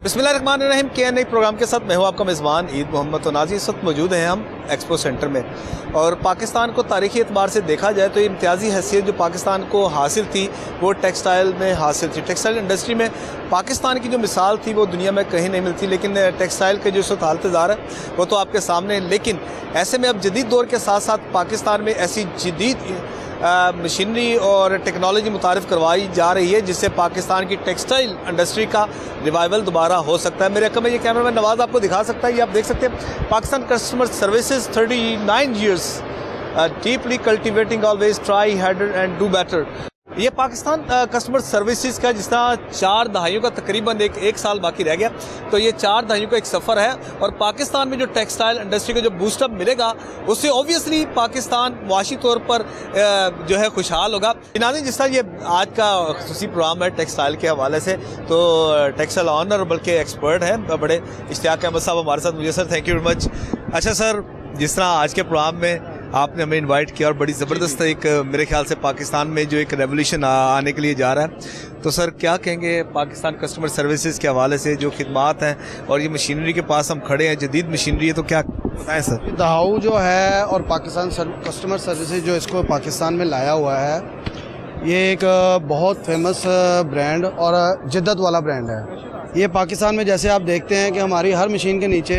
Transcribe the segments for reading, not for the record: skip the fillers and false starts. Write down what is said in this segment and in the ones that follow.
बिस्मिल्लाहिर्रहमानिर्रहीम के प्रोग्राम के साथ मैं हूं आपका मेज़बान ईद मोहम्मद। तो नाज़रीन, इस वक्त मौजूद हैं हम एक्सपो सेंटर में और पाकिस्तान को तारीख़ी एतबार से देखा जाए तो इम्तियाज़ी हैसियत जो पाकिस्तान को हासिल थी वो टेक्सटाइल में हासिल थी। टेक्सटाइल इंडस्ट्री में पाकिस्तान की जो मिसाल थी वो दुनिया में कहीं नहीं मिलती, लेकिन टेक्सटाइल के जो हालतजार है वो तो आपके सामने है। लेकिन ऐसे में अब जदीद दौर के साथ साथ पाकिस्तान में ऐसी जदीद मशीनरी और टेक्नोलॉजी मुतारिफ़ करवाई जा रही है जिससे पाकिस्तान की टेक्सटाइल इंडस्ट्री का रिवाइवल दोबारा हो सकता है। मेरे रकम में ये कैमरामैन नवाज़ आपको दिखा सकता है, ये आप देख सकते हैं। Pakistan customer services 39 years deeply cultivating always try harder and do better. ये पाकिस्तान कस्टमर सर्विसेज का जिस तरह 4 दहाइयों का तकरीबन एक साल बाकी रह गया, तो ये 4 दहाइयों का एक सफ़र है और पाकिस्तान में जो टेक्सटाइल इंडस्ट्री को जो बूस्टअप मिलेगा उससे ऑब्वियसली पाकिस्तान मुआशी तौर पर जो है खुशहाल होगा। नाज़रीन, जिस तरह ये आज का खुसूसी प्रोग्राम है टेक्सटाइल के हवाले से, तो टेक्सटाइल ऑनर बल्कि एक्सपर्ट हैं बड़े इश्तियाक अहमद साहब हमारे साथ। मुझे sir thank you very much. अच्छा सर, जिस तरह आज के प्रोग्राम में आपने हमें इनवाइट किया और बड़ी ज़बरदस्त एक मेरे ख्याल से पाकिस्तान में जो एक रेवोल्यूशन आने के लिए जा रहा है, तो सर क्या कहेंगे पाकिस्तान कस्टमर सर्विसेज के हवाले से जो खिदमात हैं और ये मशीनरी के पास हम खड़े हैं, जदीद मशीनरी है, तो क्या बताएं सर? दहाऊ जो है और पाकिस्तान कस्टमर सर्विसेज जो इसको पाकिस्तान में लाया हुआ है, ये एक बहुत फेमस ब्रांड और जिद्दत वाला ब्रांड है। ये पाकिस्तान में जैसे आप देखते हैं कि हमारी हर मशीन के नीचे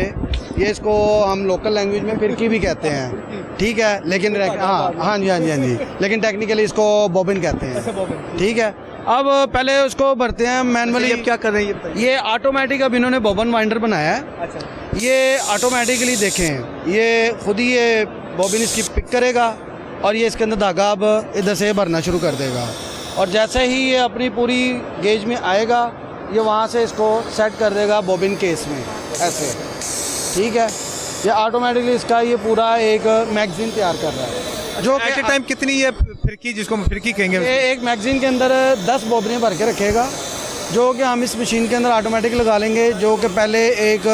ये इसको हम लोकल लैंग्वेज में फिरकी भी कहते हैं, ठीक है, लेकिन हाँ जी, लेकिन टेक्निकली इसको बॉबिन कहते हैं, ठीक है। अब पहले उसको भरते हैं मैनुअली। क्या कर रहे हैं ये ऑटोमेटिक अब इन्होंने बॉबिन वाइंडर बनाया है। अच्छा, ये ऑटोमेटिकली देखें, ये खुद ही ये बॉबिन इसकी पिक करेगा और ये इसके अंदर धागा अब इधर से भरना शुरू कर देगा और जैसे ही ये अपनी पूरी गेज में आएगा ये वहाँ से इसको सेट कर देगा बॉबिन केस में ऐसे, ठीक है। ये ऑटोमेटिकली इसका ये पूरा एक मैगजीन तैयार कर रहा है जो एट ए टाइम कितनी ये फिरकी, जिसको हम फिरकी कहेंगे, ये एक मैगजीन के अंदर 10 बॉबिनें भर के रखेगा जो कि हम इस मशीन के अंदर ऑटोमेटिक लगा लेंगे। जो कि पहले एक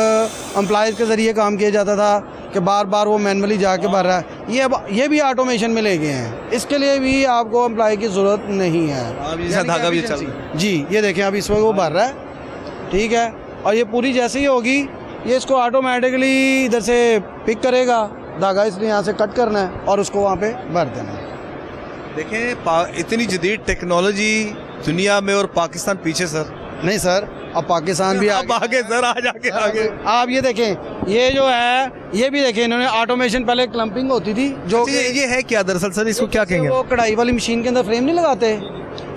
एम्प्लॉयज़ के ज़रिए काम किया जाता था कि बार बार वो मैनुअली जाके भर रहा है, ये भी ऑटोमेशन में ले गए हैं। इसके लिए भी आपको एम्प्लॉय की ज़रूरत नहीं है। धागा भी चल रहा है जी, ये देखें अभी इस वक्त वो भर रहा है, ठीक है। और ये पूरी जैसे ही होगी ये इसको ऑटोमेटिकली इधर से पिक करेगा, धागा इसलिए यहाँ से कट करना है और उसको वहाँ पे भर देना है। देखें इतनी जदीद टेक्नोलॉजी दुनिया में और पाकिस्तान पीछे सर। नहीं सर, अब पाकिस्तान भी आगे सर, आगे आप ये देखें, ये जो है ये भी देखें इन्होंने ऑटोमेशन, पहले क्लम्पिंग होती थी जो ये है क्या दरअसल सर, इसको क्या कहेंगे? वो कढ़ाई वाली मशीन के अंदर फ्रेम नहीं लगाते,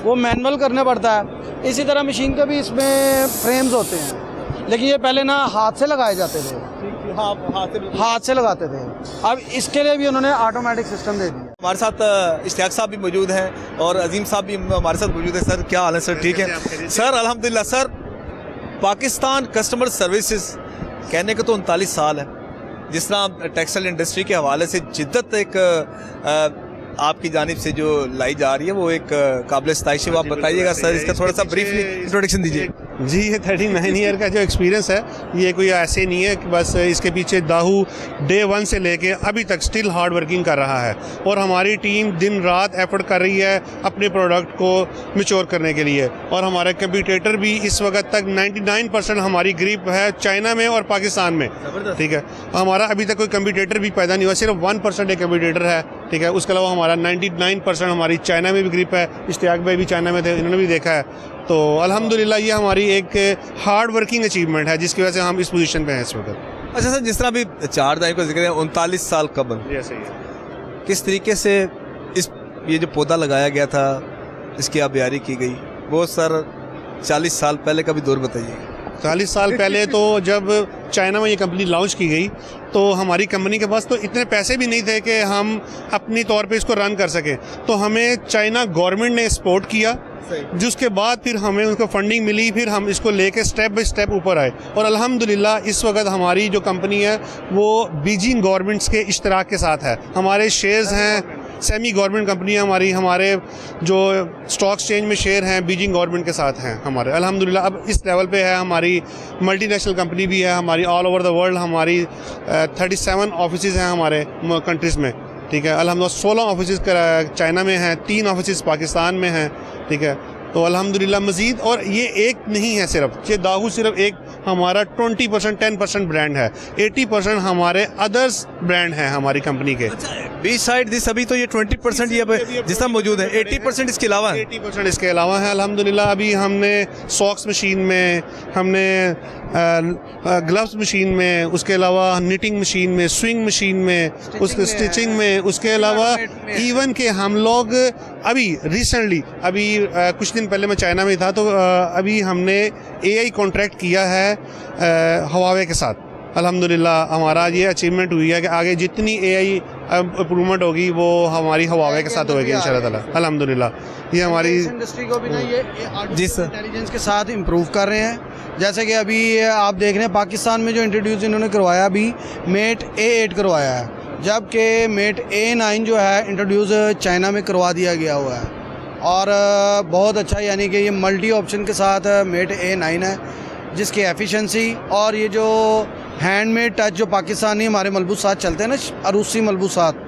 वो मैनुअल करना पड़ता है। इसी तरह मशीन के भी इसमें फ्रेम्स होते हैं, लेकिन ये पहले ना हाथ से लगाए जाते थे, हाथ से लगाते थे। अब इसके लिए भी उन्होंने ऑटोमेटिक सिस्टम दे दिया। हमारे साथ इश्तियाक साहब भी मौजूद हैं और अजीम साहब भी हमारे साथ मौजूद है। सर क्या हाल है? सर ठीक है सर, अल्हम्दुलिल्लाह। सर, पाकिस्तान कस्टमर सर्विसेज कहने के तो 39 साल है। जिस तरह टेक्सटाइल इंडस्ट्री के हवाले से जिद्दत एक आपकी जानिब से जो लाई जा रही है वो एक काबिल सताइश है। आप बताइएगा सर, इसका थोड़ा सा ब्रीफली इंट्रोडक्शन दीजिए। जी, ये 39 ईयर का जो एक्सपीरियंस है ये कोई ऐसे नहीं है कि बस इसके पीछे दाहू डे 1 से लेके अभी तक स्टिल हार्ड वर्किंग कर रहा है और हमारी टीम दिन रात एफर्ट कर रही है अपने प्रोडक्ट को मैच्योर करने के लिए। और हमारे कंप्यूटर भी इस वक्त तक 99% हमारी ग्रिप है चाइना में और पाकिस्तान में, ठीक है। हमारा अभी तक कोई कंप्यूटर भी पैदा नहीं हुआ, सिर्फ 1% एक कंप्यूटर है, ठीक है। उसके अलावा हमारा 99% हमारी चाइना में भी ग्रिप है। इश्तियाक भाई भी चाइना में थे, इन्होंने भी देखा है। तो अल्हम्दुलिल्लाह ये हमारी एक हार्ड वर्किंग अचीवमेंट है जिसकी वजह से हम इस पोजीशन पे हैं इस वक्त। अच्छा सर, जिस तरह अभी 4 दहाई का जिक्र है, 39 साल कबल किस तरीके से ये जो पौधा लगाया गया था इसकी आबियारी की गई, वो सर 40 साल पहले का भी दौर बताइए। 40 साल पहले तो जब चाइना में ये कंपनी लॉन्च की गई तो हमारी कंपनी के पास तो इतने पैसे भी नहीं थे कि हम अपनी तौर पे इसको रन कर सकें। तो हमें चाइना गवर्नमेंट ने सपोर्ट किया, जिसके बाद फिर हमें उनको फंडिंग मिली, फिर हम इसको लेके स्टेप बाय स्टेप ऊपर आए। और अल्हम्दुलिल्लाह इस वक्त हमारी जो कंपनी है वो बीजिंग गवर्नमेंट्स के इश्तराक के साथ है। हमारे शेयर्स हैं, सेमी गवर्नमेंट कंपनी है हमारे जो स्टॉक एक्सचेंज में शेयर हैं बीजिंग गवर्नमेंट के साथ हैं हमारे। अल्हम्दुलिल्लाह अब इस लेवल पे है। हमारी मल्टीनेशनल कंपनी भी है, हमारी ऑल ओवर द वर्ल्ड हमारी 37 ऑफिसेज़ हैं हमारे कंट्रीज़ में, ठीक है। अल्हम्दुलिल्लाह 16 ऑफिसेज़ चाइना में हैं, 3 ऑफिसेज़ पाकिस्तान में हैं, ठीक है। तो अल्हम्दुलिल्लाह मज़ीद, और ये एक नहीं है सिर्फ, ये दाहू सिर्फ एक हमारा 20% 10% ब्रांड है, 80% हमारे अदर्स ब्रांड हैं हमारी कंपनी के। बी साइड दिस अभी तो ये 20% ये जिस तरह मौजूद है, 80% इसके अलावा है। 80% इसके अलावा है अल्हम्दुलिल्लाह। अभी हमने सॉक्स मशीन में, हमने ग्लव्स मशीन में, उसके अलावा निटिंग मशीन में, स्विंग मशीन में, उसके स्टिचिंग में, उसके अलावा इवन के हम लोग अभी रिसेंटली अभी कुछ दिन पहले मैं चाइना में था, तो अभी हमने AI कॉन्ट्रैक्ट किया है हवावे के साथ। अल्हम्दुलिल्लाह हमारा ये अचीवमेंट हुई है कि आगे जितनी AI इम्प्रूवमेंट होगी वो हमारी हवावे के साथ होगी इंशाल्लाह ताला। अल्हम्दुलिल्लाह ये हमारी इंडस्ट्री को भी ना ये आर्टिफिशियल इंटेलिजेंस के साथ इम्प्रूव कर रहे हैं। जैसे कि अभी आप देख रहे हैं पाकिस्तान में जो इंट्रोड्यूस इन्होंने करवाया, अभी मेट A8 करवाया है, जबकि मेट A9 जो है इंट्रोड्यूस चाइना में करवा दिया गया हुआ है। और बहुत अच्छा, यानी कि ये मल्टी ऑप्शन के साथ मेट A9 है, जिसकी एफिशिएंसी और ये जो हैंडमेड टच जो पाकिस्तानी हमारे मलबूसात चलते हैं ना, अरूसी मलबूसात,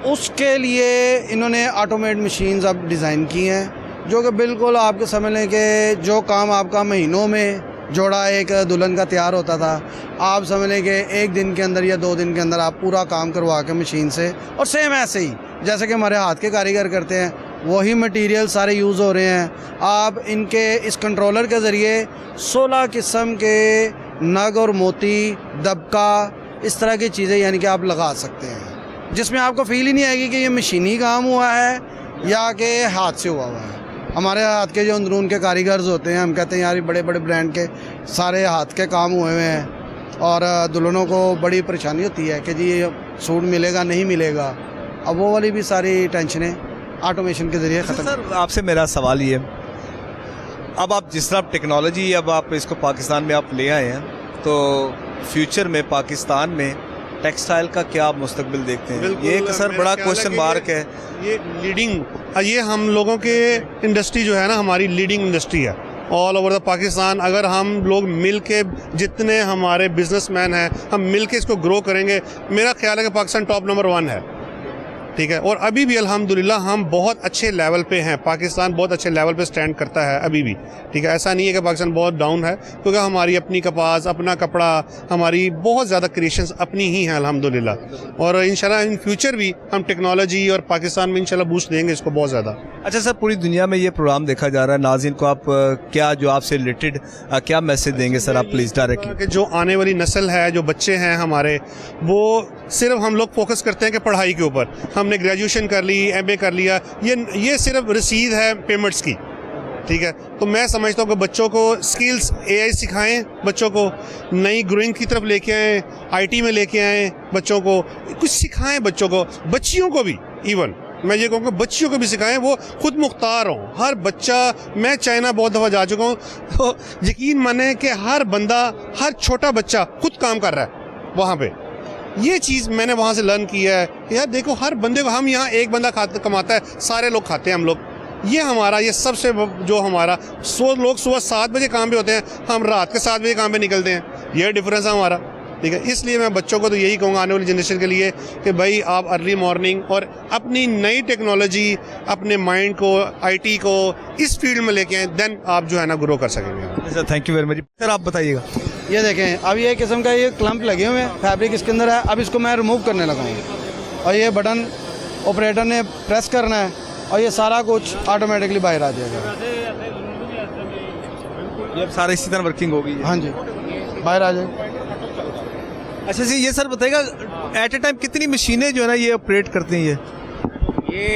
उसके लिए इन्होंने ऑटोमेट मशीन्स अब डिज़ाइन की हैं, जो कि बिल्कुल आपके समझ लें कि जो काम आपका महीनों में जोड़ा एक दुल्हन का तैयार होता था, आप समझ लें कि एक दिन के अंदर या 2 दिन के अंदर आप पूरा काम करवा के मशीन से, और सेम ऐसे ही जैसे कि हमारे हाथ के कारीगर करते हैं, वही मटेरियल सारे यूज़ हो रहे हैं। आप इनके इस कंट्रोलर के ज़रिए 16 किस्म के नग और मोती, दबका, इस तरह की चीज़ें यानी कि आप लगा सकते हैं, जिसमें आपको फील ही नहीं आएगी कि ये मशीनी काम हुआ है या कि हाथ से हुआ है। हमारे हाथ के जो अंदरून के कारीगर्स होते हैं, हम कहते हैं यार ये बड़े बड़े ब्रांड के सारे हाथ के काम हुए हुए हैं, और दुल्हनों को बड़ी परेशानी होती है कि जी ये सूट मिलेगा नहीं मिलेगा। अब वो वाली भी सारी टेंशनें ऑटोमेशन के ज़रिए ख़त्म। सर आपसे मेरा सवाल ये, अब आप जिस तरह टेक्नोलॉजी अब आप इसको पाकिस्तान में आप ले आए हैं, तो फ्यूचर में पाकिस्तान में टेक्सटाइल का क्या आप मुस्तकबिल देखते हैं? ये एक सर बड़ा क्वेश्चन मार्क है। ये लीडिंग, ये हम लोगों के इंडस्ट्री जो है ना, हमारी लीडिंग इंडस्ट्री है ऑल ओवर द पाकिस्तान। अगर हम लोग मिल के, जितने हमारे बिजनेसमैन हैं, हम मिल के इसको ग्रो करेंगे, मेरा ख्याल है कि पाकिस्तान टॉप नंबर 1 है, ठीक है। और अभी भी अल्हम्दुलिल्लाह हम बहुत अच्छे लेवल पे हैं, पाकिस्तान बहुत अच्छे लेवल पे स्टैंड करता है अभी भी, ठीक है। ऐसा नहीं है कि पाकिस्तान बहुत डाउन है, क्योंकि हमारी अपनी कपास, अपना कपड़ा, हमारी बहुत ज़्यादा क्रिएशंस अपनी ही हैं अल्हम्दुलिल्लाह। और इंशाल्लाह इन फ्यूचर भी हम टेक्नोलॉजी और पाकिस्तान में इंशाल्लाह बूस्ट देंगे इसको बहुत ज़्यादा। अच्छा सर, पूरी दुनिया में ये प्रोग्राम देखा जा रहा है, नाज़रीन को आप क्या जो आपसे रिलेटेड क्या मैसेज देंगे सर आप प्लीज़ डायरेक्टली? कि जो आने वाली नस्ल है, जो बच्चे हैं हमारे, वो सिर्फ हम लोग फोकस करते हैं कि पढ़ाई के ऊपर, हमने ग्रेजुएशन कर ली, MA कर लिया, ये सिर्फ रसीद है पेमेंट्स की, ठीक है। तो मैं समझता हूँ कि बच्चों को स्किल्स AI सिखाएं, बच्चों को नई ग्रोइंग की तरफ लेके आएँ, IT में लेके आएँ, बच्चों को कुछ सिखाएं, बच्चों को, बच्चियों को भी, इवन मैं ये कहूँगा बच्चियों को भी सिखाएं, वो खुद मुख्तार हों। हर बच्चा, मैं चाइना बहुत दफ़ा जा चुका हूँ, तो यकीन माने कि हर बंदा, हर छोटा बच्चा खुद काम कर रहा है वहाँ पे। ये चीज़ मैंने वहाँ से लर्न किया है कि यार देखो, हर बंदे को, हम यहाँ एक बंदा कमाता है, सारे लोग खाते हैं हम लोग। ये हमारा, ये सबसे जो हमारा, लोग सुबह 7 बजे काम पे होते हैं, हम रात के 7 बजे काम पे निकलते हैं, ये डिफरेंस है हमारा, ठीक है। इसलिए मैं बच्चों को तो यही कहूँगा आने वाली जनरेशन के लिए कि भाई आप अर्ली मॉर्निंग और अपनी नई टेक्नोलॉजी, अपने माइंड को, IT को इस फील्ड में लेके आए, देन आप जो है ना ग्रो कर सकेंगे। Sir thank you very much. Sir आप बताइएगा। ये देखें, अब ये किस्म का ये क्लम्प लगे हुए हैं, फैब्रिक इसके अंदर है, अब इसको मैं रिमूव करने लगा हूँ, और ये बटन ऑपरेटर ने प्रेस करना है और ये सारा कुछ ऑटोमेटिकली बाहर आ जाएगा। ये अब सारा इसी तरह वर्किंग होगी? हाँ जी, बाहर आ जाए। अच्छा जी, ये सर बताइएगा एट ए टाइम कितनी मशीनें जो है ना ये ऑपरेट करती हैं? ये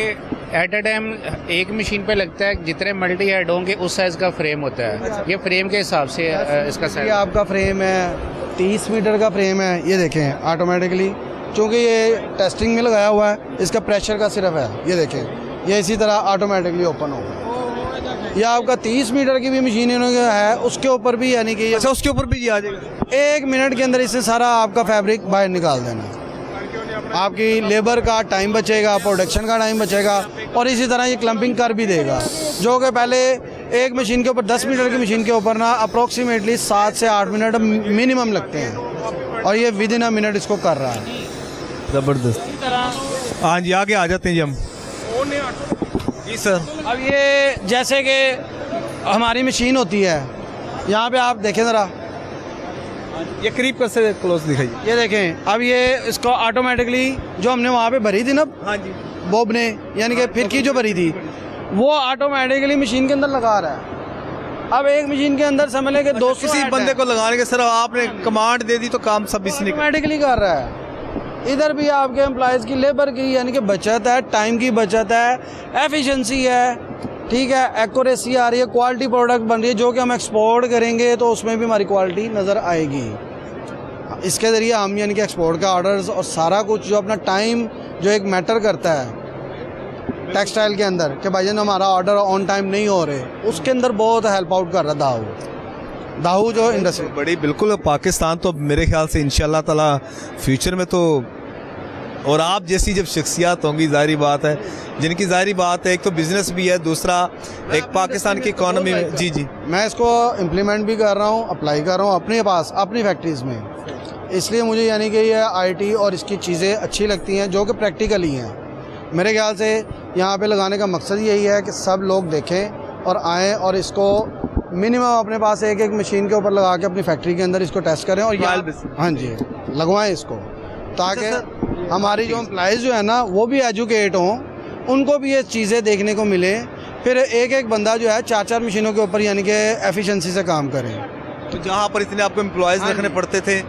एट ए टाइम एक मशीन पे लगता है, जितने मल्टी हेड होंगे उस साइज़ का फ्रेम होता है। ये फ्रेम के हिसाब से इसका साइज। ये आपका फ्रेम है 30 मीटर का फ्रेम है, ये देखें ऑटोमेटिकली, चूँकि ये टेस्टिंग में लगाया हुआ है, इसका प्रेशर का सिर्फ है, ये देखें, ये इसी तरह ऑटोमेटिकली ओपन होगा। या आपका 30 मीटर की भी मशीन है, उसके ऊपर भी, यानी कि अच्छा उसके ऊपर भी ये आ जाएगा। 1 मिनट के अंदर इससे सारा आपका फैब्रिक बाहर निकाल देना। आपकी लेबर का टाइम बचेगा, प्रोडक्शन का टाइम बचेगा, और इसी तरह ये क्लम्पिंग कर भी देगा, जो कि पहले एक मशीन के ऊपर 10 मीटर की मशीन के ऊपर ना अप्रोक्सीमेटली 7 से 8 मिनट मिनिमम लगते हैं, और ये विद इन अ मिनट इसको कर रहा है। ज़बरदस्त। हाँ जी, आगे आ जाते हैं जी हम। जी सर। अब ये जैसे कि हमारी मशीन होती है, यहाँ पे आप देखें ज़रा, ये करीब कर से क्लोज दिखाइए। ये देखें, अब ये इसको ऑटोमेटिकली जो हमने वहाँ पे भरी थी ना हाँ जी। बॉब ने, यानी कि फिरकी जो भरी थी, वो ऑटोमेटिकली मशीन के अंदर लगा रहा है। अब एक मशीन के अंदर समझ लें कि 200 किसी बंदे को लगाने के सर आपने कमांड दे दी तो काम सब इसने ऑटोमेटिकली कर रहा है। इधर भी आपके एम्प्लॉयज़ की लेबर की यानी कि बचत है, टाइम की बचत है, एफिशिएंसी है, ठीक है, एक्यूरेसी आ रही है, क्वालिटी प्रोडक्ट बन रही है, जो कि हम एक्सपोर्ट करेंगे तो उसमें भी हमारी क्वालिटी नज़र आएगी। इसके ज़रिए हम यानी कि एक्सपोर्ट का ऑर्डर्स और सारा कुछ जो अपना टाइम जो एक मैटर करता है टेक्सटाइल के अंदर कि भाईजान हमारा ऑर्डर ऑन टाइम नहीं हो रहे, उसके अंदर बहुत हेल्प आउट कर रहा दाहू जो इंडस्ट्री बड़ी। बिल्कुल पाकिस्तान तो मेरे ख्याल से इंशाल्लाह ताला फ्यूचर में तो, और आप जैसी जब शख्सियात होंगी, ज़ाहिर बात है, जिनकी ज़ाहिर बात है, एक तो बिज़नेस भी है, दूसरा एक पाकिस्तान की इकॉनमी में। जी जी, मैं इसको इम्प्लीमेंट भी कर रहा हूँ, अप्लाई कर रहा हूँ अपने पास अपनी फैक्ट्रीज़ में। इसलिए मुझे यानी कि ये आईटी और इसकी चीज़ें अच्छी लगती हैं जो कि प्रैक्टिकली हैं। मेरे ख्याल से यहाँ पे लगाने का मकसद यही है कि सब लोग देखें और आएँ और इसको मिनिमम अपने पास एक एक मशीन के ऊपर लगा के अपनी फैक्ट्री के अंदर इसको टेस्ट करें और हाँ जी लगवाएं इसको, ताकि हमारी जो एम्प्लॉइज़ जो है ना वो भी एजुकेट हों, उनको भी ये चीज़ें देखने को मिले। फिर एक एक बंदा जो है 4-4 मशीनों के ऊपर यानी कि एफिशिएंसी से काम करें। तो जहाँ पर इतने आपको एम्प्लॉयज़ रखने पड़ते थे,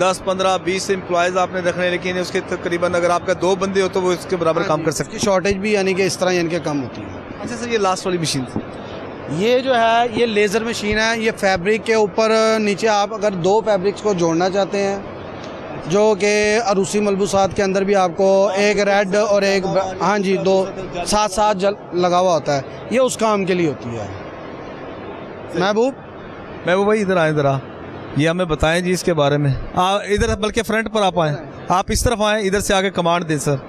10, 15, 20 एम्प्लॉयज़ आपने रखने, लेकिन उसके तकरीबन अगर आपका 2 बंदे हो तो वो इसके बराबर काम कर सकते हैं। शॉर्टेज भी यानी कि इस तरह यानी कि कम होती है। अच्छा सर, ये लास्ट वाली मशीन थी, ये जो है ये लेज़र मशीन है। ये फैब्रिक के ऊपर नीचे आप अगर 2 फैब्रिक्स को जोड़ना चाहते हैं, जो कि अरूसी मलबूसात के अंदर भी आपको एक रेड और एक हाँ जी 2 साथ लगा हुआ होता है, ये उस काम के लिए होती है। महबूब भाई इधर आए, ज़रा ये हमें बताएं जी इसके बारे में। इधर बल्कि फ्रंट पर आप आएँ, आप इस तरफ आएँ, इधर से आगे कमांड दें सर।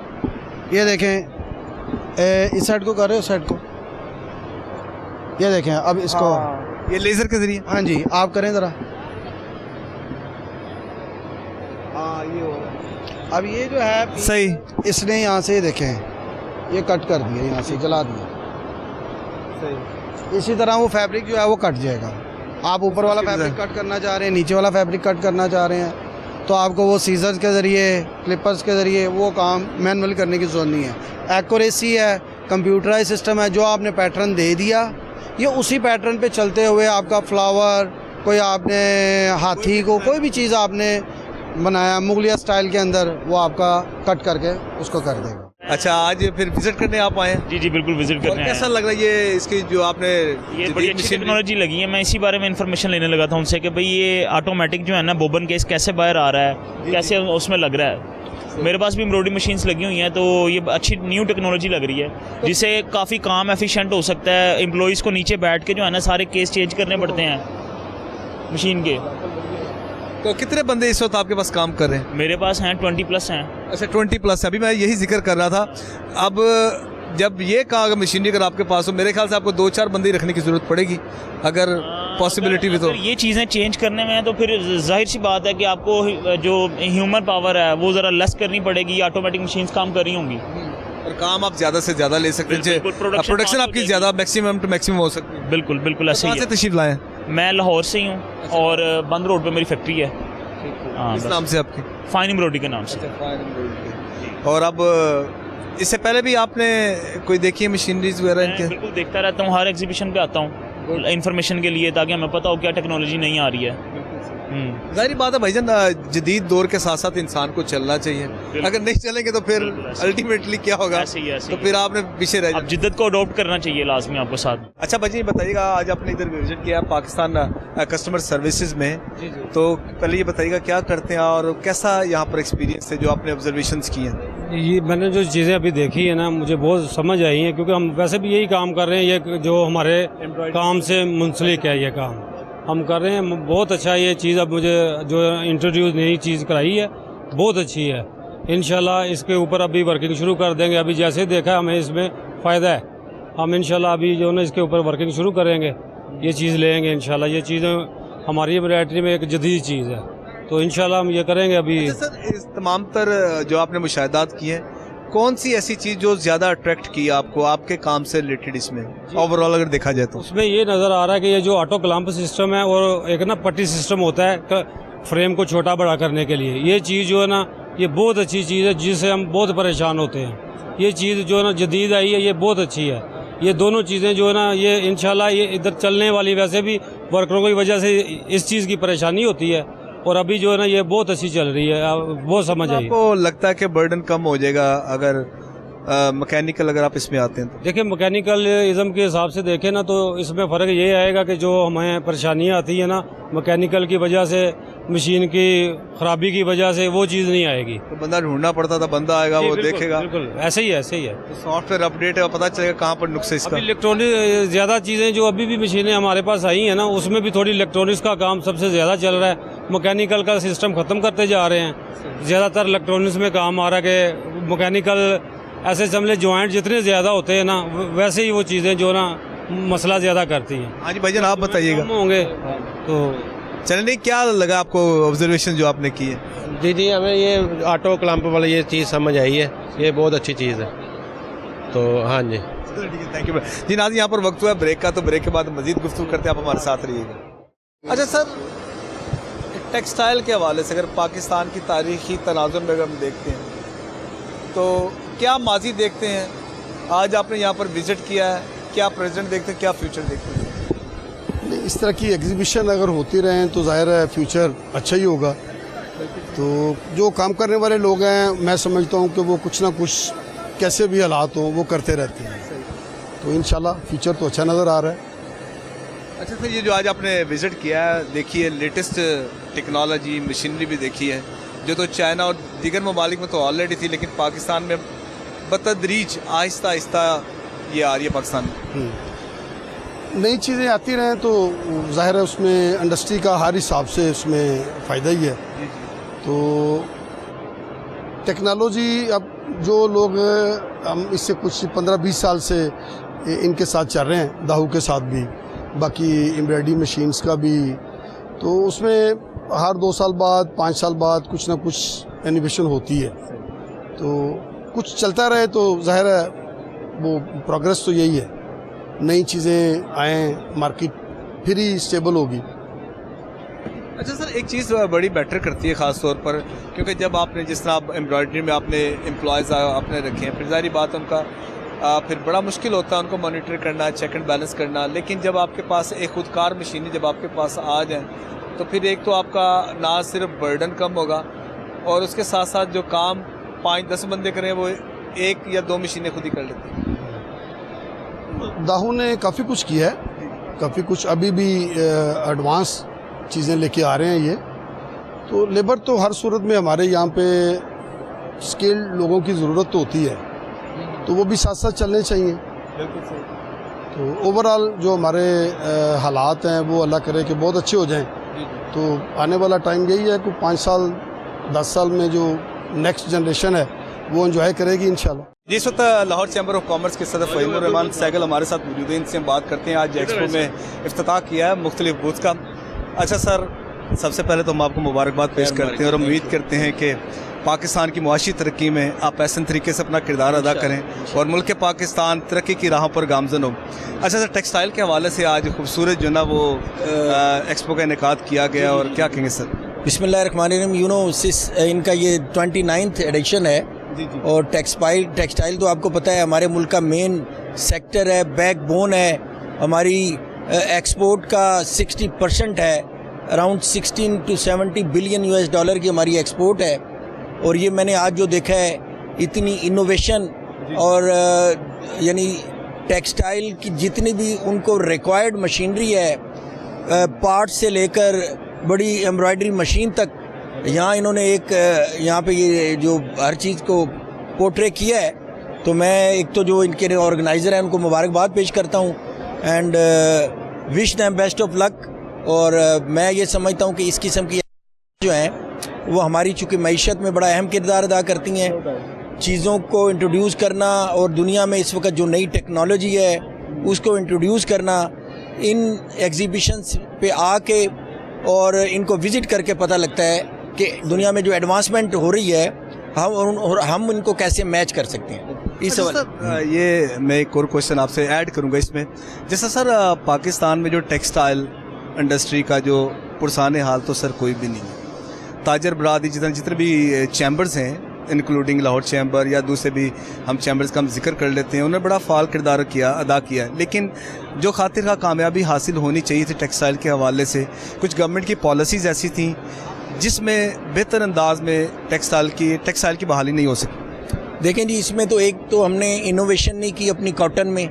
ये देखें, इस साइड को कर रहे हो, साइड को ये देखें। अब इसको ये लेज़र के ज़रिए, हाँ जी आप करें ज़रा। अब ये जो है सही, इसने यहाँ से देखें ये कट कर दिया, यहाँ से जला दिया। सही। इसी तरह वो फैब्रिक जो है वो कट जाएगा। आप ऊपर वाला फैब्रिक कट करना चाह रहे हैं, नीचे वाला फैब्रिक कट करना चाह रहे हैं, तो आपको वो सीजर्स के ज़रिए, क्लिपर्स के ज़रिए वो काम मैनुअल करने की ज़रूरत नहीं है। एक्यूरेसी है, कंप्यूटराइज सिस्टम है, जो आपने पैटर्न दे दिया ये उसी पैटर्न पे चलते हुए आपका फ्लावर, कोई आपने हाथी को कोई भी चीज़ आपने बनाया मुगलिया स्टाइल के अंदर, वो आपका कट करके उसको कर देगा। अच्छा, आज फिर विजिट करने आप आए हैं? जी जी बिल्कुल विजिट करने आए हैं। कैसा लग रहा है ये इसकी जो आपने ये बड़ी अच्छी टेक्नोलॉजी लगी है। मैं इसी बारे में इन्फॉर्मेशन लेने लगा था उनसे कि भाई ये ऑटोमेटिक जो है ना बोबन केस कैसे बाहर आ रहा है, कैसे उसमें लग रहा है। मेरे पास भी एम्ब्रॉयडरी मशीन्स लगी हुई हैं, तो ये अच्छी न्यू टेक्नोलॉजी लग रही है, जिससे काफ़ी काम एफिशिएंट हो सकता है। एम्प्लॉइज़ को नीचे बैठ के जो है ना सारे केस चेंज करने पड़ते हैं मशीन के। तो कितने बंदे इस वक्त आपके पास काम कर रहे हैं? मेरे पास हैं 20+ हैं। अच्छा 20+ है। अभी मैं यही जिक्र कर रहा था। अब जब ये कहा मशीनरी अगर आपके पास हो, मेरे ख्याल से आपको 2-4 बंदे रखने की ज़रूरत पड़ेगी अगर पॉसिबिलिटी भी। तो ये चीज़ें चेंज करने में है तो फिर जाहिर सी बात है कि आपको जो ह्यूमन पावर है वो ज़रा लेस करनी पड़ेगी। ऑटोमेटिक मशीन्स काम कर रही होंगी और काम आप ज़्यादा से ज़्यादा ले सकते हैं, प्रोडक्शन आपकी ज़्यादा मैक्सिमम टू मैक्सिमम हो सकती है। बिल्कुल बिल्कुल ऐसे ही है। तशरीफ लाएँ? मैं लाहौर से ही हूँ और बंद रोड पे मेरी फैक्ट्री है। हाँ, इस नाम से आपकी? फाइन एम्ब्रॉयडरी के नाम से। और अब इससे पहले भी आपने कोई देखी है मशीनरीज वगैरह इनके? बिल्कुल देखता रहता हूँ, हर एग्जीबिशन पे आता हूँ इन्फॉर्मेशन के लिए, ताकि हमें पता हो क्या टेक्नोलॉजी नहीं आ रही है। जाहिर बात है भाईजान, जदीद दौर के साथ साथ इंसान को चलना चाहिए। अगर नहीं चलेंगे तो फिर अल्टीमेटली क्या होगा? तो फिर आपने पीछे रह जाना। जिद्दत को अडॉप्ट करना चाहिए लाजमी आपको साथ। अच्छा भाई बताइएगा, आज आपने इधर विजिट किया पाकिस्तान कस्टमर सर्विसेज में, तो पहले ये बताइएगा क्या करते हैं और कैसा यहाँ पर एक्सपीरियंस है जो आपने ऑब्जर्वेशंस किए हैं? ये मैंने जो चीज़ें अभी देखी है ना, मुझे बहुत समझ आई हैं, क्योंकि हम वैसे भी यही काम कर रहे हैं। ये जो हमारे काम से मुंसलिक है, ये काम हम कर रहे हैं। बहुत अच्छा ये चीज़ अब मुझे जो इंट्रोड्यूस नई चीज़ कराई है बहुत अच्छी है। इंशाल्लाह इसके ऊपर अभी वर्किंग शुरू कर देंगे। अभी जैसे देखा हमें इसमें फ़ायदा है, हम इंशाल्लाह अभी जो है ना इसके ऊपर वर्किंग शुरू करेंगे, ये चीज़ लेंगे इंशाल्लाह। ये चीज़ें हमारी एम्ब्रॉयडरी में एक जदीद चीज़ है, तो इंशाल्लाह हम ये करेंगे अभी। अच्छा सर, इस तमाम तर जो आपने मुशाहिदात किए हैं, कौन सी ऐसी चीज़ जो ज़्यादा अट्रैक्ट की आपको आपके काम से रिलेटेड इसमें ओवरऑल अगर देखा जाए तो? उसमें ये नज़र आ रहा है कि ये जो ऑटो क्लैंप सिस्टम है और एक ना पट्टी सिस्टम होता है फ्रेम को छोटा बड़ा करने के लिए, ये चीज़ जो है ना ये बहुत अच्छी चीज़ है जिससे हम बहुत परेशान होते हैं। ये चीज़ जो है ना जदीद आई है, ये बहुत अच्छी है। ये दोनों चीज़ें जो है ना ये इंशाल्लाह ये इधर चलने वाली, वैसे भी वर्करों की वजह से इस चीज़ की परेशानी होती है और अभी जो है ना ये बहुत अच्छी चल रही है, बहुत समझ आई। आपको लगता है कि बर्डन कम हो जाएगा अगर मैकेनिकल अगर आप इसमें आते हैं तो? देखिए मैकेनिकल इज़म के हिसाब से देखें ना तो इसमें फ़र्क ये आएगा कि जो हमें परेशानियाँ आती है ना मैकेनिकल की वजह से, मशीन की ख़राबी की वजह से, वो चीज़ नहीं आएगी। तो बंदा ढूंढना पड़ता था, बंदा आएगा वो देखेगा। बिल्कुल ऐसे ही है। तो सॉफ्टवेयर अपडेट है, पता चलेगा कहाँ पर नुक्स है इसका। इलेक्ट्रॉनिक ज़्यादा चीज़ें जो अभी भी मशीनें हमारे पास आई हैं ना उसमें भी थोड़ी इलेक्ट्रॉनिक्स का काम सबसे ज़्यादा चल रहा है। मैकेनिकल का सिस्टम ख़त्म करते जा रहे हैं, ज़्यादातर इलेक्ट्रॉनिक्स में काम आ रहा है कि मैकेनिकल ऐसे समझ जॉइंट जितने ज़्यादा होते हैं ना वैसे ही वो चीज़ें जो ना मसला ज़्यादा करती हैं। हाँ जी भाईजान, आप बताइएगा। होंगे तो चलिए, नहीं क्या लगा आपको ऑब्जर्वेशन जो आपने की है? जी हमें ये ऑटो क्लैंप वाली ये चीज़ समझ आई है, ये बहुत अच्छी चीज़ है। तो हाँ जी, थैंक यू जी। नाज़रीन, यहाँ पर वक्त हुआ ब्रेक का, तो ब्रेक के बाद मजीद गुफ्तगू करते हैं, आप हमारे साथ रहिएगा। अच्छा सर, टेक्सटाइल के हवाले से अगर पाकिस्तान की तारीखी तनाजुर में अगर हम देखते हैं तो क्या माजी देखते हैं? आज आपने यहाँ पर विज़िट किया है, क्या प्रेजेंट देखते हैं, क्या फ्यूचर देखते हैं? इस तरह की एग्जीबिशन अगर होती रहें तो जाहिर है फ्यूचर अच्छा ही होगा। तो जो काम करने वाले लोग हैं मैं समझता हूँ कि वो कुछ ना कुछ कैसे भी हालात हों वो करते रहते हैं, तो इंशाल्लाह फ्यूचर तो अच्छा नज़र आ रहा है। अच्छा सर, ये जो आज आपने विज़िट किया है, देखिए लेटेस्ट टेक्नोलॉजी मशीनरी भी देखी है जो तो चाइना और दीगर ममालिक में तो ऑलरेडी थी, लेकिन पाकिस्तान में बतदरीज आहिस्ता आहिस्ता ये आ रही है पाकिस्तान में। नई चीज़ें आती रहें तो ज़ाहिर है उसमें इंडस्ट्री का हर हिसाब से उसमें फ़ायदा ही है। तो टेक्नोलॉजी अब जो लोग हम इससे कुछ 15-20 साल से इनके साथ चल रहे हैं, दाहू के साथ भी, बाकी एम्ब्रॉयडरी मशीन्स का भी, तो उसमें हर 2 साल बाद 5 साल बाद कुछ ना कुछ इनोवेशन होती है। तो कुछ चलता रहे तो ज़ाहिर है वो प्रोग्रेस तो यही है, नई चीज़ें आएँ, मार्केट फिर ही स्टेबल होगी। अच्छा सर, एक चीज़ बड़ी बेटर करती है ख़ास तौर पर, क्योंकि जब आपने जिस तरह आप एम्ब्रॉयडरी में आपने एम्प्लॉयज़ आपने रखे हैं, फिर ज़ाहिर बात उनका फिर बड़ा मुश्किल होता है उनको मॉनिटर करना, चेक एंड बैलेंस करना। लेकिन जब आपके पास एक खुदकार मशीनें जब आपके पास आ जाएँ तो फिर एक तो आपका ना सिर्फ बर्डन कम होगा और उसके साथ साथ जो काम 5-10 बंदे करें वो 1 या 2 मशीनें खुद ही कर लेते हैं। दाहू ने काफ़ी कुछ किया है, काफ़ी कुछ अभी भी एडवांस चीज़ें लेके आ रहे हैं ये। तो लेबर तो हर सूरत में हमारे यहाँ पे स्किल्ड लोगों की ज़रूरत तो होती है, तो वो भी साथ साथ चलने चाहिए। बिल्कुल सही। तो ओवरऑल जो हमारे हालात हैं वो अल्लाह करे कि बहुत अच्छे हो जाएं। तो आने वाला टाइम यही है कि 5 साल 10 साल में जो नेक्स्ट जनरेशन है वो एंजॉय करेगी इंशाल्लाह। जिस वक्त लाहौर चैम्बर ऑफ कॉमर्स के सदर फ़हीमुर रहमान सैगल हमारे साथ मौजूद हैं, इनसे हम बात करते हैं। आज एक्सपो में इफ्तिताह किया है मुख्तलिफ बूथ का। अच्छा सर, सबसे पहले तो हम आपको मुबारकबाद पेश करते हैं और उम्मीद करते हैं कि पाकिस्तान की मुआशी तरक्की में आप ऐसे तरीके से अपना किरदार अदा करें और मुल्क पाकिस्तान तरक्की की राहों पर गामजन हो। अच्छा सर, टेक्सटाइल के हवाले से आज खूबसूरत जो ना वो एक्सपो का इनेकाद किया गया, और क्या कहेंगे सर? बिस्मिल्लाहिर्रहमानिर्रहीम। इनका ये 29th एडिशन है और टेक्सटाइल तो आपको पता है हमारे मुल्क का मेन सेक्टर है, बैकबोन है। हमारी एक्सपोर्ट का 60% है, अराउंड 16 to 70 बिलियन US$ की हमारी एक्सपोर्ट है। और ये मैंने आज जो देखा है इतनी इनोवेशन और यानी टेक्सटाइल की जितनी भी उनको रिक्वायर्ड मशीनरी है, पार्ट से लेकर बड़ी एम्ब्रॉयडरी मशीन तक, यहाँ इन्होंने एक यहाँ पे ये जो हर चीज़ को पोर्ट्रे किया है। तो मैं एक तो जो इनके ऑर्गेनाइज़र हैं उनको मुबारकबाद पेश करता हूँ and wish them best of luck. और मैं ये समझता हूँ कि इस किस्म की जो हैं वो हमारी चूँकि मईशत में बड़ा अहम किरदार अदा करती हैं। चीज़ों को इंट्रोड्यूस करना और दुनिया में इस वक्त जो नई टेक्नोलॉजी है उसको इंट्रोड्यूस करना, इन एग्जीबिशंस पे आके और इनको विज़िट करके पता लगता है कि दुनिया में जो एडवांसमेंट हो रही है और हम उनको कैसे मैच कर सकते हैं इस अच्छा सर, ये मैं एक और क्वेश्चन आपसे ऐड करूंगा इसमें। जैसा सर पाकिस्तान में जो टेक्सटाइल इंडस्ट्री का जो पुरसाने हाल तो सर कोई भी नहीं है। ताजर बरादरी जितने भी चैम्बर्स हैं इंक्लूडिंग लाहौर चैम्बर या दूसरे भी हम चैम्बर्स का हम जिक्र कर लेते हैं, उन्होंने बड़ा फाल किरदार अदा किया। लेकिन जो खातिर का कामयाबी हासिल होनी चाहिए थी टेक्सटाइल के हवाले से, कुछ गवर्नमेंट की पॉलिसीज़ ऐसी थी जिसमें बेहतर अंदाज में टेक्सटाइल की बहाली नहीं हो सकी। देखें जी, इसमें तो एक तो हमने इनोवेशन नहीं की अपनी कॉटन में।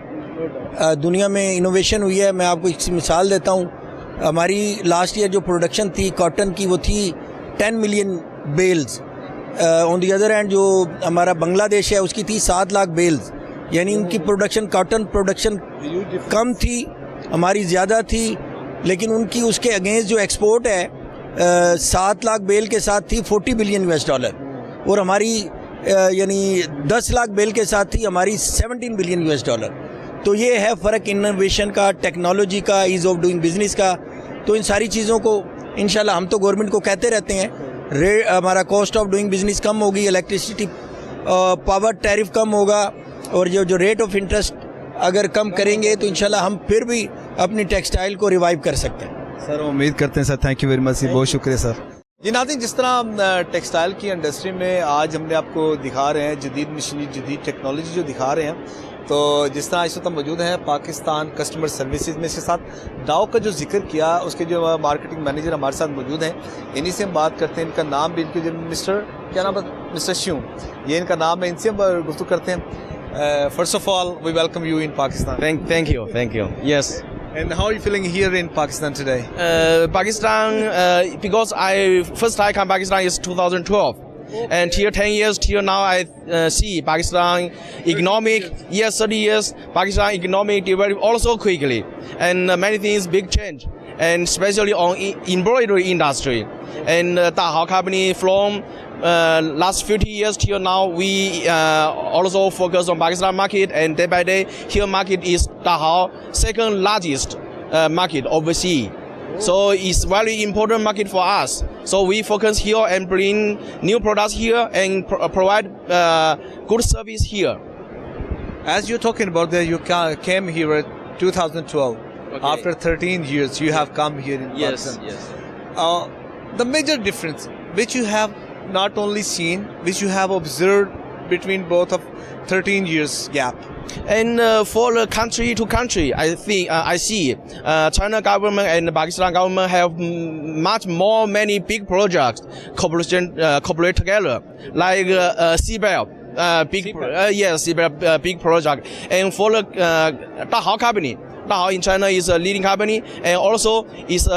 दुनिया में इनोवेशन हुई है। मैं आपको एक मिसाल देता हूँ। हमारी लास्ट ईयर जो प्रोडक्शन थी कॉटन की वो थी 10 million bales. On the other hand जो हमारा बांग्लादेश है उसकी थी 7 लाख बेल्स। यानी उनकी प्रोडक्शन, कॉटन प्रोडक्शन कम थी, हमारी ज़्यादा थी। लेकिन उनकी उसके अगेंस्ट जो एक्सपोर्ट है 7 लाख बेल के साथ थी 40 बिलियन US डॉलर, और हमारी यानी 10 लाख बेल के साथ थी हमारी 17 बिलियन US डॉलर। तो ये है फ़र्क इनोवेशन का, टेक्नोलॉजी का, ईज़ ऑफ डूइंग बिजनेस का। तो इन सारी चीज़ों को इंशाल्लाह हम तो गवर्नमेंट को कहते रहते हैं, हमारा कॉस्ट ऑफ डूइंग बिजनेस कम होगी, इलेक्ट्रिसिटी पावर टैरिफ कम होगा, और जो रेट ऑफ इंटरेस्ट अगर कम करेंगे तो इंशाल्लाह हम फिर भी अपनी टेक्सटाइल को रिवाइव कर सकते हैं। सर उम्मीद करते हैं sir. Thank you very much, बहुत शुक्रिया सर। जी नाज़रीन, जिस तरह टेक्सटाइल की इंडस्ट्री में आज हमने आपको दिखा रहे हैं जदीद मशीनरी, जदीद टेक्नोलॉजी जो दिखा रहे हैं, तो जिस तरह इस वक्त मौजूद हैं पाकिस्तान कस्टमर सर्विसेज में, इसके साथ डाव का जो जिक्र किया उसके जो मार्केटिंग मैनेजर हमारे साथ मौजूद हैं, इन्हीं से हम बात करते हैं। इनका नाम भी, इनके जो क्या नाम है, मिस्टर श्यू, ये इनका नाम है, इनसे हम गुफ्तगू करते हैं। First of all we welcome you in Pakistan. Thank you. Yes. And how are you feeling here in Pakistan today? Pakistan, because I first time come Pakistan is 2012, and here 10 years till now I see Pakistan economic. Yes, 30 years Pakistan economic develop also quickly, and many things big change, and especially on embroidery industry. And Dahao company from last 50 years till now we also focus on Pakistan market, and day by day here market is Dahao second largest market overseas. So it's very important market for us. So we focus here and bring new products here and provide good service here. As you're talking about that, you came here at 2012. Okay. After 13 years, you have come here in Pakistan. Yes. The major difference which you have not only seen, which you have observed between both of 13 years gap. And for the country to country, I think I see China government and Pakistan government have much more many big projects cooperate together, like CBEL, CBEL big project. And for the Dahao company, Dahao in China is a leading company, and also is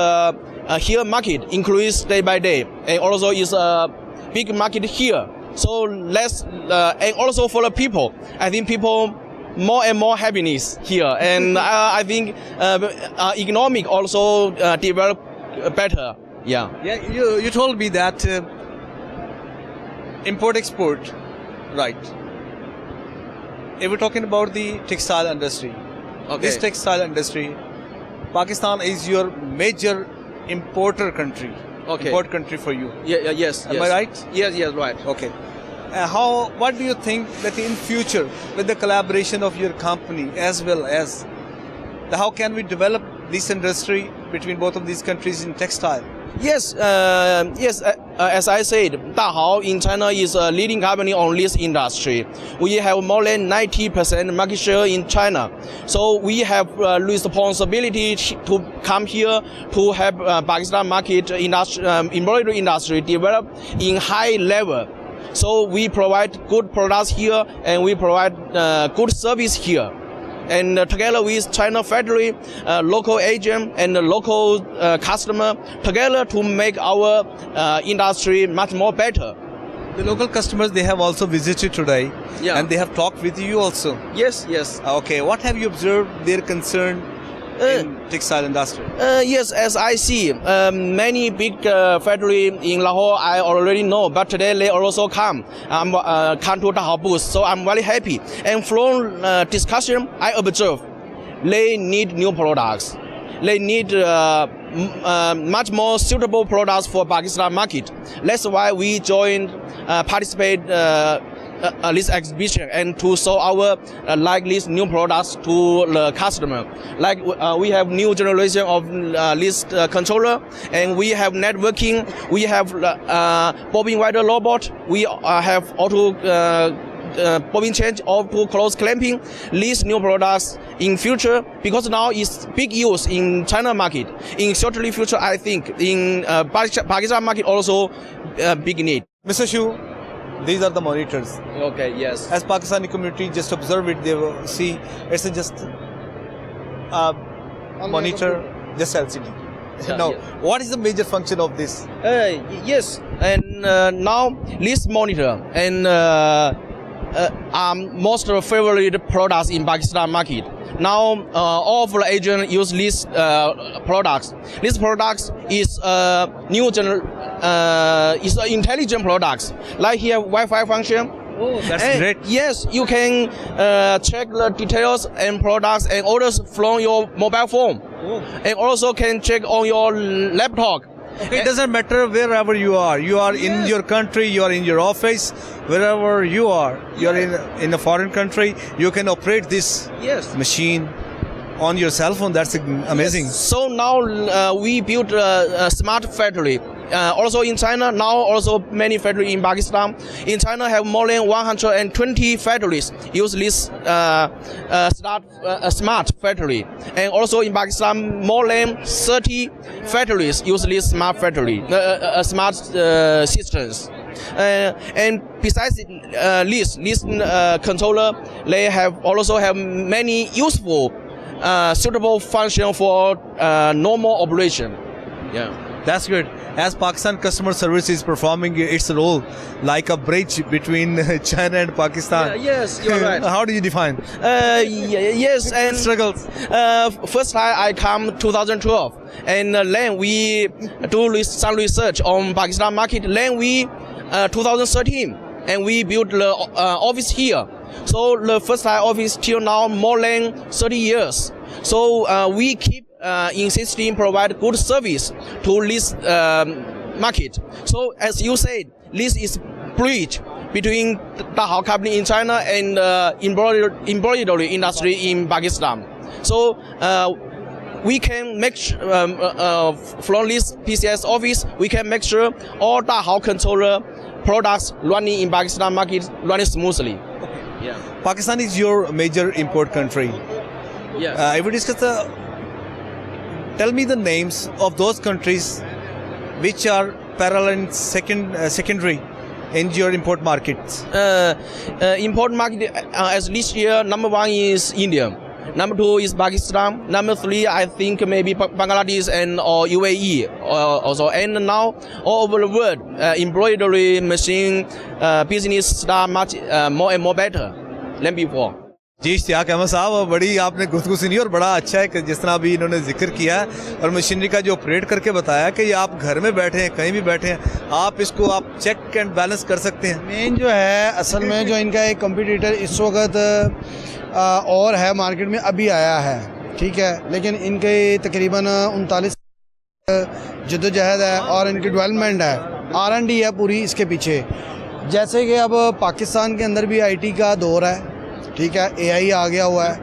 here market increase day by day, and also is a big market here. So let's and also for the people, I think people more and more happiness here, and I think economic also develop better. Yeah. Yeah, you told me that import export, right? If we're talking about the textile industry, this textile industry, Pakistan is your major importer country. Import country for you. Yes. Am I right? Yes, right. Okay. What do you think that in future, with the collaboration of your company as well as how can we develop this industry between both of these countries in textile? Yes. As I said, Dahao in China is a leading company on this industry. We have more than 90% market share in China. So we have responsibility to come here to help Pakistan market industry, embroidery industry develop in high level. So we provide good products here, and we provide good service here. And together with China factory, local agent and local customer, together to make our industry much more better. The local customers, they have also visited today, and they have talked with you also. Yes. Okay, what have you observed their concern in textile industry? Yes, as I see, many big factory in Lahore I already know, but today they also come to Dahao booth, so I'm very happy. And from discussion, I observe they need new products. They need much more suitable products for Pakistan market. That's why we joined, participate this exhibition and to show our like these new products to the customer. Like we have new generation of this controller, and we have networking. We have bobbin wider robot. We have auto bobbin change, auto close clamping. These new products in future, because now it's big use in China market. In shortly future, I think in Pakistan market also big need. Mr. Shu, these are the monitors. Okay. Yes. As Pakistani community just observe it, they will see it's just monitor, just LCD. Yeah, Now, yeah. what is the major function of this? Yes, and now this monitor and are most favorite products in Pakistan market. Now all of the agents use these products. These products is new is intelligent products. Like here Wi-Fi function. Oh, that's And great. Yes, you can check the details and products and orders from your mobile phone, and also can check on your laptop. Okay, it doesn't matter wherever you are. You are in your country, you are in your office, wherever you are. You are in a foreign country, you can operate this Yes. machine on your cell phone. That's amazing. So now we built a smart factory. Also in China, now also many factories in Pakistan. In China have more than 120 factories use this smart factory. And also in Pakistan, more than 30 factories use this smart factory, smart systems. And besides this controller, they also have many useful suitable function for normal operation. Yeah. That's good. As Pakistan customer service is performing its role like a bridge between China and Pakistan. Yes, you're right. How do you define? Yes, and Struggles. first time I come 2012, and then we do some research on Pakistan market. Then we 2013, and we built the office here. So the first time office till now more than 30 years. So we keep insisting provide good service to this market. So as you said, this is bridge between Dahao company in China and embroidery industry in Pakistan. So we can make from this PCS office, we can make sure all Dahao controller products running in Pakistan market running smoothly. Yeah. Pakistan is your major import country. Yes. I would discuss tell me the names of those countries which are parallel and secondary in your import markets. Import market as this year, number 1 is India. Number 2 is Pakistan. Number 3, I think maybe Bangladesh and or UAE also. And now all over the world, embroidery machine business start much more and more better than before. जी इश्तियाक अहमद साहब, बड़ी आपने गुफ्तगू सुनी और बड़ा अच्छा है कि जिस तरह अभी इन्होंने जिक्र किया और मशीनरी का जो ऑपरेट करके बताया कि ये आप घर में बैठे हैं, कहीं भी बैठे हैं, आप इसको आप चेक एंड बैलेंस कर सकते हैं. मेन जो है असल में जो इनका एक कंपटीटर इस वक्त और है मार्केट में अभी आया है, ठीक है, लेकिन इनके तकरीबन 39 जद्दोजहद है और इनकी डेवलपमेंट है, R&D है पूरी इसके पीछे. जैसे कि अब पाकिस्तान के अंदर भी IT का दौर है, ठीक है, AI आ गया हुआ है,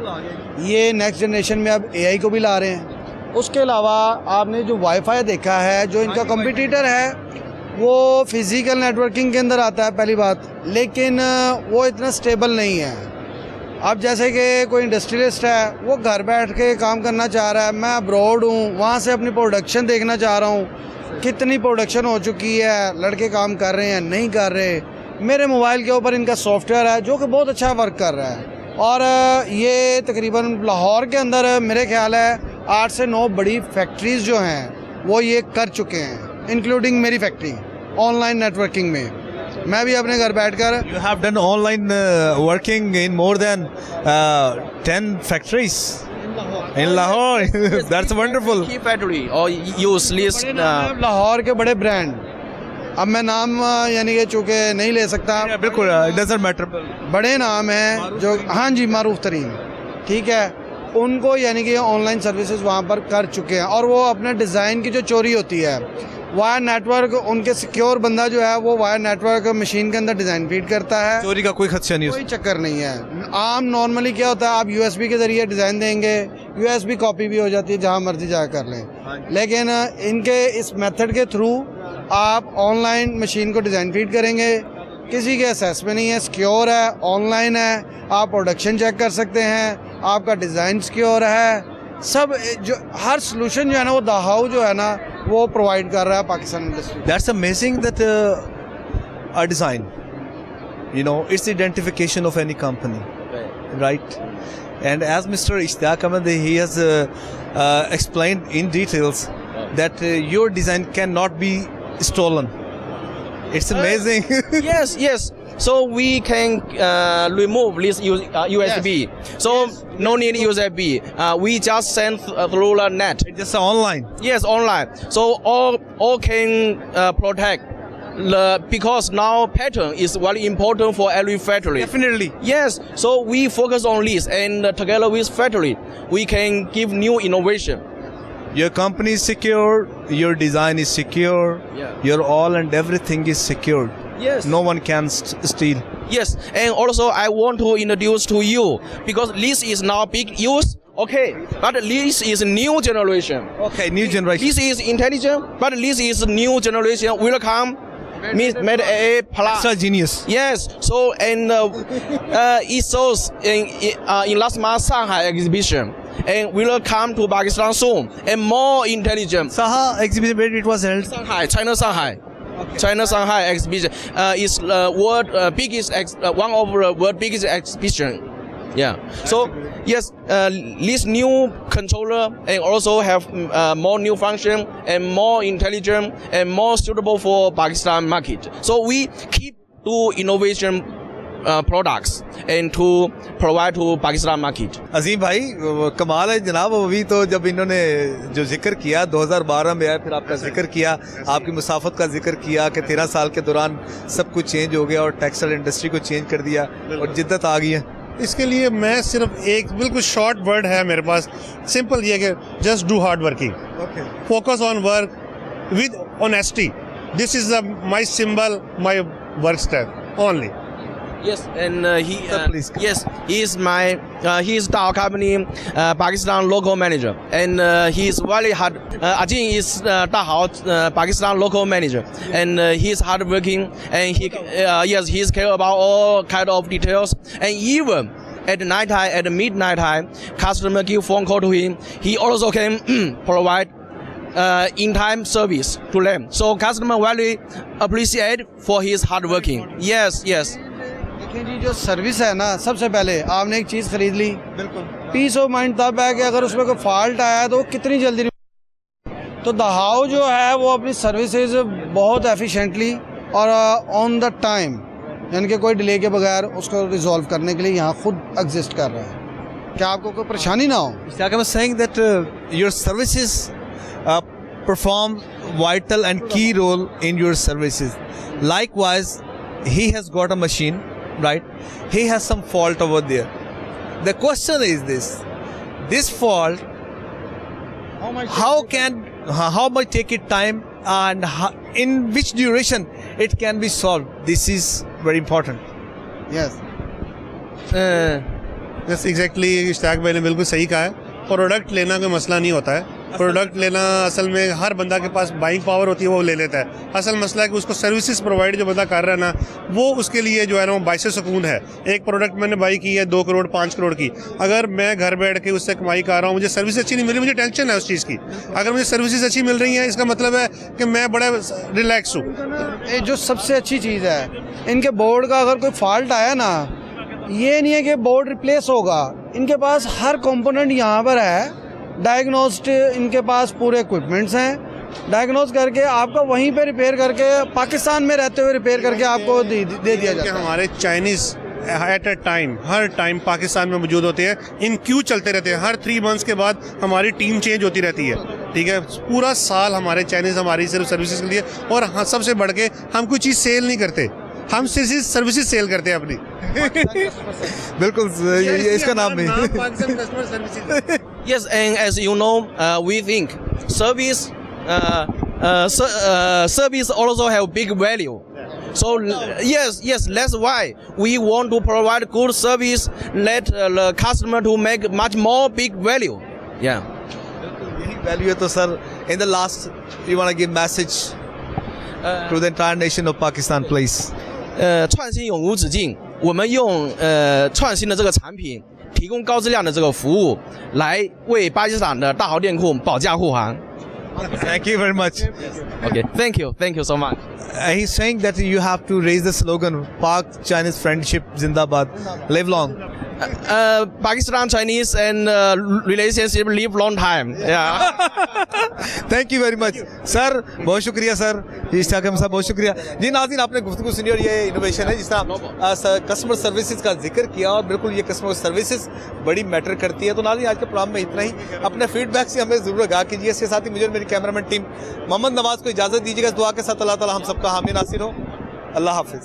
ये नेक्स्ट जनरेशन में अब AI को भी ला रहे हैं. उसके अलावा आपने जो वाईफाई देखा है, जो इनका कंपटीटर है वो फिज़िकल नेटवर्किंग के अंदर आता है पहली बात, लेकिन वो इतना स्टेबल नहीं है. अब जैसे कि कोई इंडस्ट्रियलिस्ट है, वो घर बैठ के काम करना चाह रहा है, मैं अब्रॉड हूँ, वहाँ से अपनी प्रोडक्शन देखना चाह रहा हूँ, कितनी प्रोडक्शन हो चुकी है, लड़के काम कर रहे हैं नहीं कर रहे. मेरे मोबाइल के ऊपर इनका सॉफ्टवेयर है जो कि बहुत अच्छा वर्क कर रहा है, और ये तकरीबन लाहौर के अंदर मेरे ख्याल है 8 से 9 बड़ी फैक्ट्रीज़ जो हैं वो ये कर चुके हैं, इंक्लूडिंग मेरी फैक्ट्री ऑनलाइन नेटवर्किंग में. मैं भी अपने घर बैठकर You have done online working in more than 10 factories in Lahore. That's wonderful. Key factory or use this. Lahore के बड़े ब्रांड, अब मैं नाम यानी कि चूँकि नहीं ले सकता, बिल्कुल, it doesn't matter. बड़े नाम हैं जो, हाँ जी, मारूफ तरीन, ठीक है, उनको यानी कि ऑनलाइन सर्विसेज वहाँ पर कर चुके हैं, और वो अपने डिज़ाइन की जो चोरी होती है वायर नेटवर्क, उनके सिक्योर बंदा जो है वो वायर नेटवर्क मशीन के अंदर डिज़ाइन फीड करता है, चोरी का कोई खदशा नहीं कोई चक्कर नहीं है। आम नॉर्मली क्या होता है, आप यूएसबी के ज़रिए डिज़ाइन देंगे, यूएसबी कॉपी भी हो जाती है, जहाँ मर्जी जा कर लें। लेकिन इनके इस मेथड के थ्रू आप ऑनलाइन मशीन को डिज़ाइन फीड करेंगे, किसी के असेस में नहीं है, सिक्योर है, ऑनलाइन है, आप प्रोडक्शन चेक कर सकते हैं, आपका डिज़ाइन सिक्योर है, सब जो हर सोल्यूशन जो है ना वो दाहाऊ जो है ना वो प्रोवाइड कर रहा है Pakistan industry. That's amazing that a design, you know, it's identification of any company, right? And as Mr. Ishtaq Ahmed, he has explained in details that your design cannot be stolen. It's amazing. Yes, yes. So we can remove this USB. So no need USB. We just send through the net. It's just online. Yes, online. So all can protect because now pattern is very important for every factory. Definitely. Yes. So we focus on this, and together with factory, we can give new innovation. Your company is secure, your design is secure, your all and everything is secured. Yes. No one can steal. Yes, and also I want to introduce to you because this is now big use. Okay, but this is new generation. Okay, new generation. This is intelligent, but this is new generation will come. Made a plus. Extra genius. Yes. So and it shows in last month Shanghai exhibition, and will come to Pakistan soon and more intelligent. Saha exhibition where it was held? Shanghai, China Shanghai. Okay. China Shanghai exhibition is world biggest one of the world biggest exhibition. Yeah. So yes, this new controller and also have more new function and more intelligent and more suitable for Pakistan market. So we keep to innovation products and to provide to Pakistan market. अजीम भाई कमाल है जनाब। अभी तो जब इन्होंने जो जिक्र किया 2012 में आया, फिर आपका जिक्र किया, आपकी मुसाफत का जिक्र किया कि 13 साल के दौरान सब कुछ चेंज हो गया और टेक्सटाइल इंडस्ट्री को चेंज कर दिया और जिद्दत आ गई है। इसके लिए मैं सिर्फ एक बिल्कुल शॉर्ट वर्ड है मेरे पास, सिंपल ये कि just do hard working, focus on work with honesty. This is my symbol, my work style only. Yes, and he is my he is our company Pakistan local manager, and he is very hard. Ajin is Dahao Pakistan local manager, and he is hard working, and he he is care about all kind of details, and even at night time, at midnight time, customer give phone call to him. He also can provide in-time service to them. So customer very appreciate for his hard working. Yes, yes. देखिए जी, जो service है ना, सबसे पहले आपने एक चीज़ खरीद ली, बिल्कुल पीस ऑफ माइंड तब है कि अगर उसमें कोई फॉल्ट आया तो कितनी जल्दी। तो दहाओ जो है वो अपनी सर्विसेज बहुत एफिशिएंटली और ऑन द टाइम, यानी कि कोई डिले के बगैर उसको रिजॉल्व करने के लिए यहाँ खुद एग्जिस्ट कर रहा है। क्या आपको कोई परेशानी ना हो? I was saying that your services perform vital and key role in your services. Likewise, he has got a machine, right? He has some fault over there. The question is this fault, how much take it time and in which duration it can be solved? This is very important. Yes. बस exactly Ishtiaq भाई ने बिल्कुल सही कहा है। Product लेना कोई मसला नहीं होता है। प्रोडक्ट लेना असल में हर बंदा के पास बाइंग पावर होती है, वो ले लेता है। असल मसला है कि उसको सर्विसेज प्रोवाइड जो बंदा कर रहा है ना, वो उसके लिए जो है ना वो बाइसे सुकून है। एक प्रोडक्ट मैंने बाई की है 2 करोड़ 5 करोड़ की, अगर मैं घर बैठ के उससे कमाई कर रहा हूँ, मुझे सर्विस अच्छी नहीं मिल रही, मुझे टेंशन है उस चीज़ की। अगर मुझे सर्विसेज अच्छी मिल रही हैं, इसका मतलब है कि मैं बड़ा रिलैक्स हूँ। ये जो सबसे अच्छी चीज़ है, इनके बोर्ड का अगर कोई फॉल्ट आया ना, ये नहीं है कि बोर्ड रिप्लेस होगा, इनके पास हर कंपोनेंट यहाँ पर है। डायग्नोस्ट इनके पास पूरे इक्विपमेंट्स हैं, डायग्नोस करके आपका वहीं पे रिपेयर करके पाकिस्तान में रहते हुए रिपेयर करके आपको दे दिया जाता है। हमारे Chinese at a time her time Pakistan में मौजूद होते हैं। इन क्यों चलते रहते हैं, हर 3 मंथ्स के बाद हमारी टीम चेंज होती रहती है। ठीक है, पूरा साल हमारे चाइनीज़ हमारी सिर्फ सर्विसेज के लिए, और हाँ सबसे बढ़ के हम कोई चीज़ सेल नहीं करते, हम सिर्फ सर्विसेज सेल करते हैं अपनी। बिल्कुल ये इसका नाम भी Yes, and as you know, we think service service also have big value. So yes, that's why we want to provide good service, let the customer to make much more big value. Yeah. यही value है। तो sir, in the last you want to give message to the entire nation of Pakistan, please. 创新永无止境，我们用创新的这个产品，提供高质量的这个服务，来为巴基斯坦的大豪店库保驾护航。 Thank you very much. Okay, thank you so much. He's saying that you have to raise the slogan Pak-Chinese friendship Zindabad, live long. Pakistan Chinese and relationship live long time. Yeah. Thank you very much sir, बहुत शुक्रिया sir, Ishtiyaq Ahmad साहब बहुत शुक्रिया जी। नाज़रीन, आपने गुफ्तगू सुनी और ये इनोवेशन है जिस तरह कस्टमर सर्विसेज का जिक्र किया, और बिल्कुल ये कस्टमर सर्विसेज बड़ी मैटर करती है। तो नाज़रीन, आज के प्रोग्राम में इतना ही। अपने फीडबैक से हमें ज़रूर आगाह कीजिए। इसके साथ ही मुझे और मेरी कैमरामैन टीम मोहम्मद नवाज़ को इजाज़त दीजिएगा। दुआ के साथ अल्लाह ताला हम सबका हामी नासिर हो। अल्लाह हाफिज़।